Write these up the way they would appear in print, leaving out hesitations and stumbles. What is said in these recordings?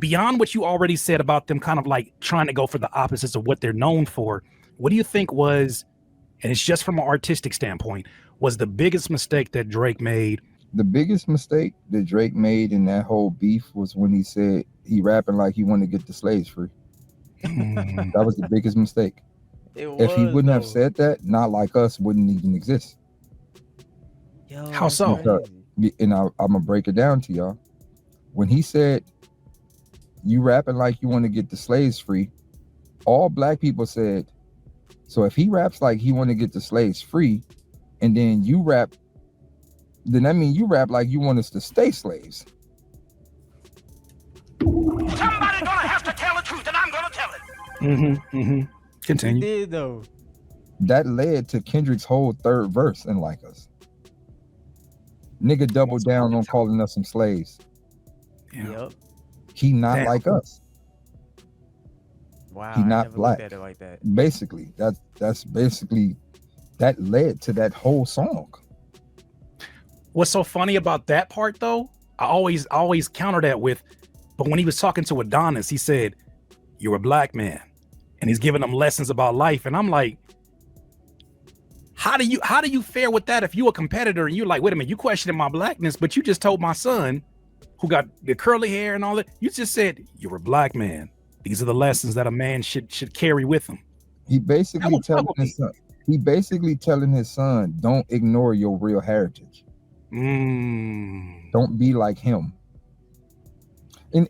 beyond what you already said about them kind of like trying to go for the opposites of what they're known for, what do you think was, and it's just from an artistic standpoint, was the biggest mistake that Drake made? The biggest mistake that Drake made in that whole beef was when he said he rapping like he wanted to get the slaves free. That was the biggest mistake. If he wouldn't have said that, Not Like Us wouldn't even exist. Yo, How so? And I'm gonna break it down to y'all. When he said you rapping like you want to get the slaves free, all black people said, so if he raps like he want to get the slaves free, and then you rap, then that means you rap like you want us to stay slaves. Somebody gonna have to tell the truth, and I'm gonna tell it. Continue. He did though. That led to Kendrick's whole third verse in Like Us. Nigga doubled down on calling us some slaves. Yeah. Yep. He not Damn. like us. Wow. He I not never black. looked at it like that. Basically, that's basically that led to that whole song. What's so funny about that part though, I always counter that with, but when he was talking to Adonis, he said, "You're a black man," and he's giving them lessons about life. And I'm like, how do you fare with that if you a competitor and you're like, wait a minute, you questioning my blackness, but you just told my son, who got the curly hair and all that, you just said you're a black man. These are the lessons that a man should carry with him. He basically telling his son, don't ignore your real heritage. Don't be like him. And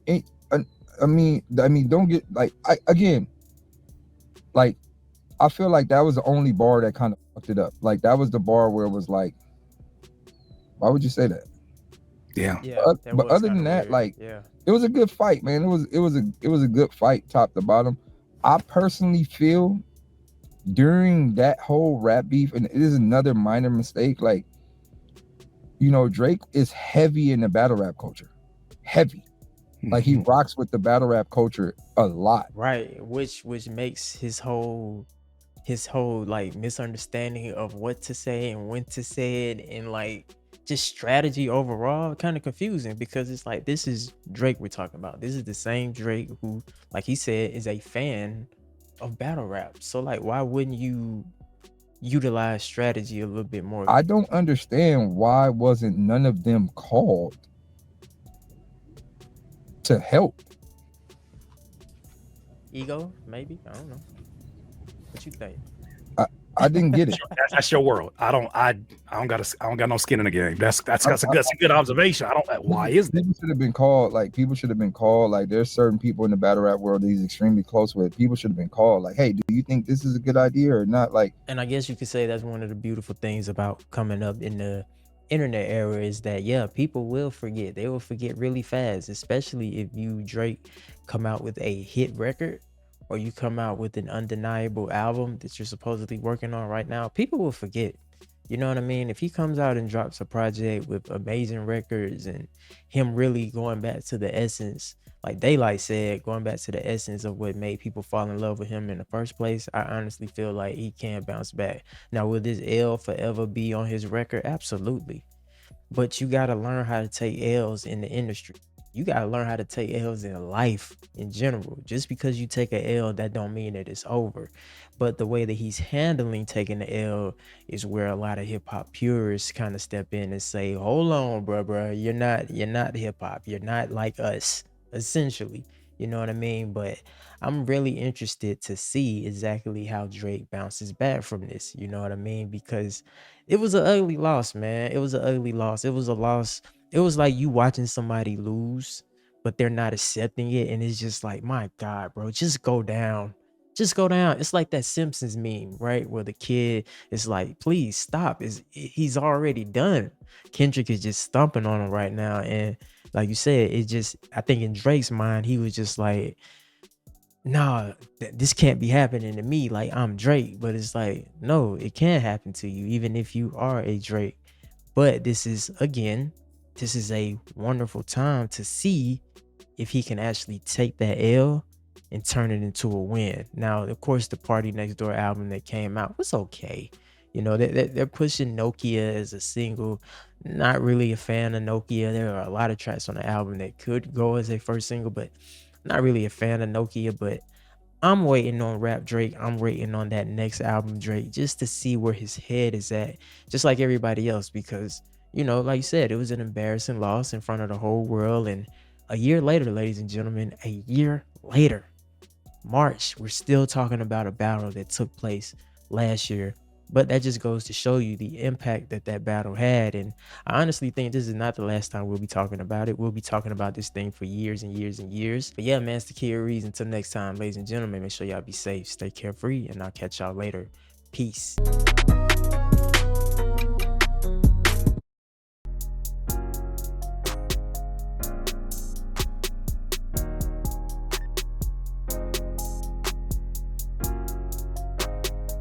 I mean, don't get like I feel like that was the only bar that kind of fucked it up. Like that was the bar where it was like, why would you say that? Yeah. But other than that, weird. Like, yeah, it was a good fight, man. It was a good fight, top to bottom. I personally feel during that whole rap beef, and it is another minor mistake. Like, you know, Drake is heavy in the battle rap culture, heavy. Like he rocks with the battle rap culture a lot, right? Which makes his whole like misunderstanding of what to say and when to say it, and like just strategy overall kind of confusing, because it's like, this is Drake we're talking about. This is the same Drake who, like he said, is a fan of battle rap. So like, why wouldn't you utilize strategy a little bit more? I don't understand why wasn't none of them called to help. Ego, maybe. I don't know. What you think? I didn't get it. That's your world. I don't got no skin in the game. That's a good observation. Why is that? People should have been called. Like there's certain people in the battle rap world that he's extremely close with. People should have been called. Like, hey, do you think this is a good idea or not? Like, and I guess you could say that's one of the beautiful things about coming up in the internet era is that, yeah, people will forget. They will forget really fast, especially if you, Drake, come out with a hit record, or you come out with an undeniable album that you're supposedly working on right now. People will forget. You know what I mean? If he comes out and drops a project with amazing records and him really going back to the essence, like Daylyt said, going back to the essence of what made people fall in love with him in the first place, I honestly feel like he can bounce back. Now, will this L forever be on his record? Absolutely. But you got to learn how to take L's in the industry. You got to learn how to take L's in life in general. Just because you take a L, that don't mean that it's over. But the way that he's handling taking the L is where a lot of hip hop purists kind of step in and say, hold on, bro, you're not hip hop. You're not like us, essentially. You know what I mean? But I'm really interested to see exactly how Drake bounces back from this. You know what I mean? Because it was an ugly loss, man. It was an ugly loss. It was a loss. It was like you watching somebody lose, but they're not accepting it. And it's just like, my God, bro, just go down. Just go down. It's like that Simpsons meme, right? Where the kid is like, please stop. He's already done. Kendrick is just stomping on him right now. And like you said, it just, I think in Drake's mind, he was just like, nah, this can't be happening to me. Like, I'm Drake. But it's like, no, it can happen to you, even if you are a Drake. But this is a wonderful time to see if he can actually take that L and turn it into a win. Now, of course, the Party Next Door album that came out was okay. You know, they're pushing Nokia as a single. Not really a fan of Nokia. There are a lot of tracks on the album that could go as a first single, but not really a fan of Nokia. But I'm waiting on Rap Drake. I'm waiting on that next album Drake just to see where his head is at, just like everybody else, because, you know, like you said, it was an embarrassing loss in front of the whole world. And a year later, ladies and gentlemen, a year later, March, we're still talking about a battle that took place last year. But that just goes to show you the impact that that battle had. And I honestly think this is not the last time we'll be talking about it. We'll be talking about this thing for years and years and years. But yeah, man, it's thankyouriez. Until next time, ladies and gentlemen, make sure y'all be safe, stay carefree, and I'll catch y'all later. Peace.